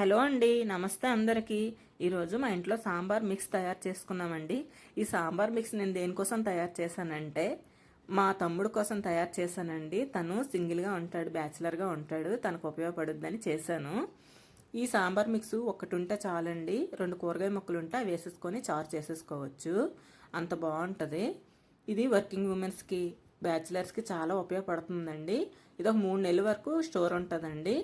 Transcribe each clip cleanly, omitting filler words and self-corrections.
Hello అండి, నమస్తే అందరికీ. ఈరోజు మా ఇంట్లో సాంబార్ మిక్స్ తయారు చేసుకున్నామండి. ఈ సాంబార్ మిక్స్ నేను దేనికోసం తయారు చేశానంటే మా తమ్ముడు కోసం తయారు చేశానండి. తను సింగిల్గా ఉంటాడు, బ్యాచిలర్గా ఉంటాడు, తనకు ఉపయోగపడుద్దని చేశాను. ఈ సాంబార్ మిక్స్ ఒకటి ఉంటే చాలండి, 2 కూరగాయ ముక్కలు ఉంటే అవి వేసేసుకొని చారు చేసేసుకోవచ్చు, అంత బాగుంటుంది. ఇది వర్కింగ్ ఉమెన్స్కి, బ్యాచిలర్స్కి చాలా ఉపయోగపడుతుందండి. ఇది ఒక 3 నెలల వరకు స్టోర్ ఉంటుందండి.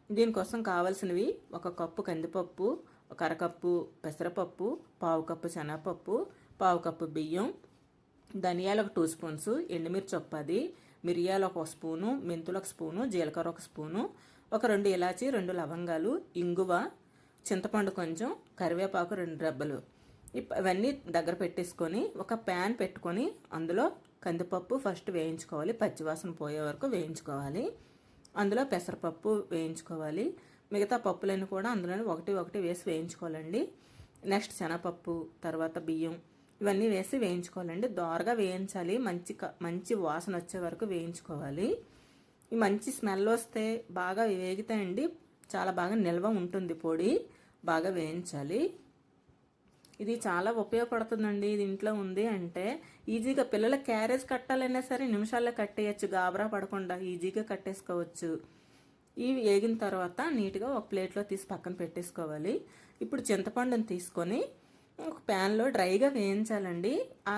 దీనికోసం కావాల్సినవి 1 కప్పు కందిపప్పు, 1 అరకప్పు పెసరపప్పు, 1/2 కప్పు శనగపప్పు, 1/2 కప్పు బియ్యం, ధనియాలు 1 2 స్పూన్స్, ఎండుమిర్చి 10, మిరియాలు 1 స్పూను, మెంతులు 1 స్పూను, జీలకర్ర 1 స్పూను, 2 ఇలాచి, 2 లవంగాలు, ఇంగువ, చింతపండు కొంచెం, కరివేపాకు 2 రెబ్బలు. ఇవన్నీ దగ్గర పెట్టేసుకొని ఒక ప్యాన్ పెట్టుకొని అందులో కందిపప్పు ఫస్ట్ వేయించుకోవాలి, పచ్చివాసన పోయే వరకు వేయించుకోవాలి. అందులో పెసరపప్పు వేయించుకోవాలి. మిగతా పప్పులన్నీ కూడా అందులోనే ఒకటి వేసి వేయించుకోవాలండి. నెక్స్ట్ శనగపప్పు, తర్వాత బియ్యం, ఇవన్నీ వేసి వేయించుకోవాలండి. దోరగా వేయించాలి, మంచి వాసన వచ్చే వరకు వేయించుకోవాలి. ఈ మంచి స్మెల్ వస్తే బాగా వేగితాయండి, చాలా బాగా నిల్వ ఉంటుంది. పొడి బాగా వేయించాలి. ఇది చాలా ఉపయోగపడుతుందండి. ఇది ఇంట్లో ఉంది అంటే ఈజీగా పిల్లల క్యారేజ్ కట్టాలైనా సరే నిమిషాల్లో కట్టేయచ్చు, గాబరా పడకుండా ఈజీగా కట్టేసుకోవచ్చు. ఇవి వేగిన తర్వాత నీట్గా ఒక ప్లేట్లో తీసి పక్కన పెట్టేసుకోవాలి. ఇప్పుడు చింతపండుని తీసుకొని ఒక ప్యాన్లో డ్రైగా వేయించాలండి. ఆ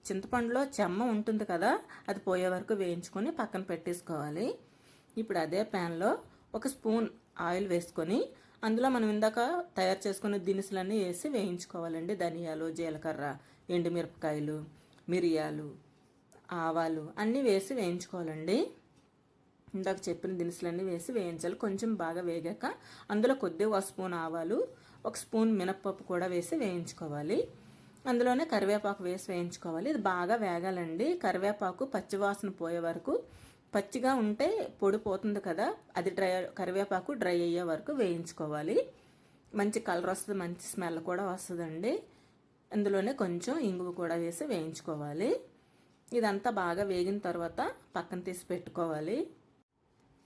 చింతపండులో చెమ్మ ఉంటుంది కదా, అది పోయే వరకు వేయించుకొని పక్కన పెట్టేసుకోవాలి. ఇప్పుడు అదే ప్యాన్లో 1 స్పూన్ ఆయిల్ వేసుకొని అందులో మనం ఇందాక తయారు చేసుకున్న దినుసులన్నీ వేసి వేయించుకోవాలండి. ధనియాలు, జీలకర్ర, ఎండుమిరపకాయలు, మిరియాలు, ఆవాలు అన్నీ వేసి వేయించుకోవాలండి. ఇందాక చెప్పిన దినుసులన్నీ వేసి వేయించాలి. కొంచెం బాగా వేగాక అందులో కొద్దిగా 1 స్పూన్ ఆవాలు, 1 స్పూన్ మినప్పప్పు కూడా వేసి వేయించుకోవాలి. అందులోనే కరివేపాకు వేసి వేయించుకోవాలి. ఇది బాగా వేగాలండి. కరివేపాకు పచ్చివాసన పోయే వరకు, పచ్చిగా ఉంటే పొడి పోతుంది కదా, అది కరివేపాకు డ్రై అయ్యే వరకు వేయించుకోవాలి. మంచి కలర్ వస్తుంది, మంచి స్మెల్ కూడా వస్తుందండి. అందులోనే కొంచెం ఇంగువ కూడా వేసి వేయించుకోవాలి. ఇదంతా బాగా వేగిన తర్వాత పక్కన తీసి పెట్టుకోవాలి.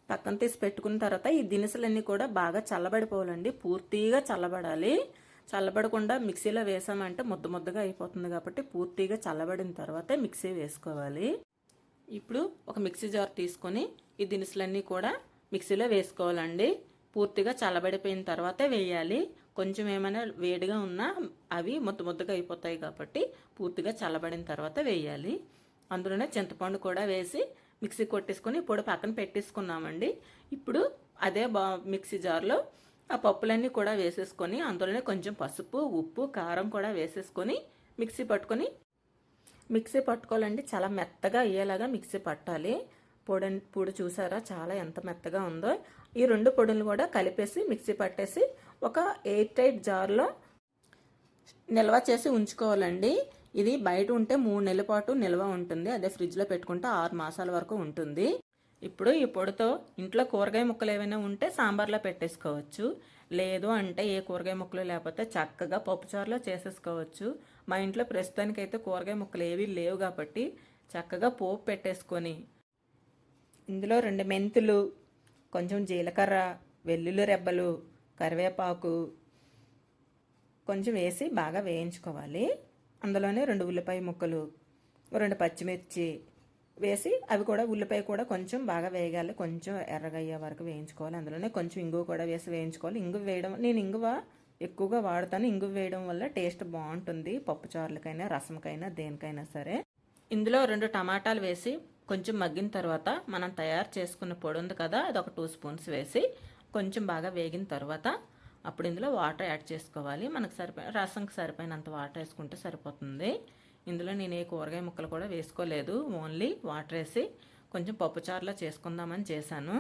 పక్కన తీసి పెట్టుకున్న తర్వాత ఈ దినుసులన్నీ కూడా బాగా చల్లబడిపోవాలండి, పూర్తిగా చల్లబడాలి. చల్లబడకుండా మిక్సీలో వేసామంటే ముద్దగా అయిపోతుంది కాబట్టి పూర్తిగా చల్లబడిన తర్వాతే మిక్సీ వేసుకోవాలి. ఇప్పుడు ఒక మిక్సీ జార్ తీసుకొని ఈ దినుసులన్నీ కూడా మిక్సీలో వేసుకోవాలండి. పూర్తిగా చల్లబడిపోయిన తర్వాతే వేయాలి. కొంచెం ఏమైనా వేడిగా ఉన్నా అవి ముద్దగా అయిపోతాయి కాబట్టి పూర్తిగా చల్లబడిన తర్వాత వేయాలి. అందులోనే చింతపండు కూడా వేసి మిక్సీ కొట్టేసుకొని పొడి పక్కన పెట్టేసుకున్నామండి. ఇప్పుడు అదే మిక్సీ జార్లో ఆ పప్పులన్నీ కూడా వేసేసుకొని అందులోనే కొంచెం పసుపు, ఉప్పు, కారం కూడా వేసేసుకొని మిక్సీ పట్టుకోవాలండి. చాలా మెత్తగా అయ్యేలాగా మిక్సీ పట్టాలి. పొడి చూసారా చాలా ఎంత మెత్తగా ఉందో. ఈ 2 పొడులు కూడా కలిపేసి మిక్సీ పట్టేసి ఒక ఎయిర్ టైట్ జార్లో నిల్వ చేసి ఉంచుకోవాలండి. ఇది బయట ఉంటే 3 నెలల పాటు నిల్వ ఉంటుంది, అదే ఫ్రిడ్జ్లో పెట్టుకుంటే 6 మాసాల వరకు ఉంటుంది. ఇప్పుడు ఈ పొడితో ఇంట్లో కూరగాయ ముక్కలు ఏమైనా ఉంటే సాంబార్లో పెట్టేసుకోవచ్చు. లేదు అంటే ఏ కూరగాయ ముక్కలు లేకపోతే చక్కగా పప్పుచారులో చేసేసుకోవచ్చు. మా ఇంట్లో ప్రస్తుతానికైతే కూరగాయ ముక్కలు ఏవీ లేవు కాబట్టి చక్కగా పోపు పెట్టేసుకొని ఇందులో 2 మెంతులు, కొంచెం జీలకర్ర, వెల్లుల్లి రెబ్బలు, కరివేపాకు కొంచెం వేసి బాగా వేయించుకోవాలి. అందులోనే 2 ఉల్లిపాయ ముక్కలు, 2 పచ్చిమిర్చి వేసి అవి కూడా ఉల్లిపాయ కూడా కొంచెం బాగా వేగాలి, కొంచెం ఎర్రగా అయ్యే వరకు వేయించుకోవాలి. అందులోనే కొంచెం ఇంగువ కూడా వేసి వేయించుకోవాలి. నేను ఇంగువ ఎక్కువగా వాడతాను. ఇంగువ వేయడం వల్ల టేస్ట్ బాగుంటుంది, పప్పుచారులకైనా రసంకైనా దేనికైనా సరే. ఇందులో 2 టమాటాలు వేసి కొంచెం మగ్గిన తర్వాత మనం తయారు చేసుకున్న పొడి ఉంది కదా, అది ఒక 2 స్పూన్స్ వేసి కొంచెం బాగా వేగిన తర్వాత అప్పుడు ఇందులో వాటర్ యాడ్ చేసుకోవాలి. మనకు రసంకి సరిపోయినంత వాటర్ వేసుకుంటే సరిపోతుంది. ఇందులో నేను ఏ కూరగాయ ముక్కలు కూడా వేసుకోలేదు, ఓన్లీ వాటర్ వేసి కొంచెం పప్పుచారులా చేసుకుందామని చేశాను.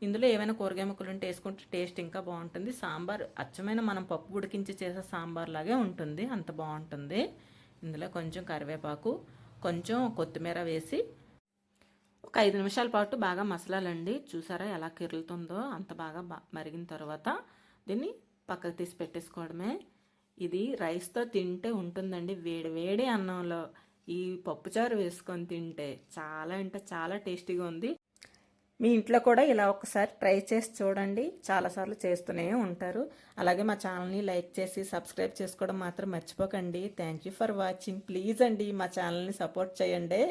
ఇందులో ఏమైనా కూరగాయ ముక్కలు ఉంటే వేసుకుంటే టేస్ట్ ఇంకా బాగుంటుంది. సాంబార్ అచ్చమైన మనం పప్పు ఉడికించి చేసే సాంబార్ లాగే ఉంటుంది, అంత బాగుంటుంది. ఇందులో కొంచెం కరివేపాకు, కొంచెం కొత్తిమీర వేసి ఒక 5 నిమిషాల పాటు బాగా మసలాలండి. చూసారా ఎలా కిరులుతుందో, అంత బాగా మరిగిన తర్వాత దీన్ని పక్కకు తీసి పెట్టేసుకోవడమే. ఇది రైస్తో తింటే ఉంటుందండి, వేడి అన్నంలో ఈ పప్పుచారు వేసుకొని తింటే చాలా అంటే చాలా టేస్టీగా ఉంది. మీ ఇంట్లో కూడా ఇలా ఒకసారి ట్రై చేసి చూడండి, చాలాసార్లు చేస్తూనే ఉంటారు. అలాగే మా ఛానల్ని లైక్ చేసి సబ్స్క్రైబ్ చేసుకోవడం మాత్రం మర్చిపోకండి. Thank you for watching. Please అండి మా ఛానల్ని సపోర్ట్ చేయండి.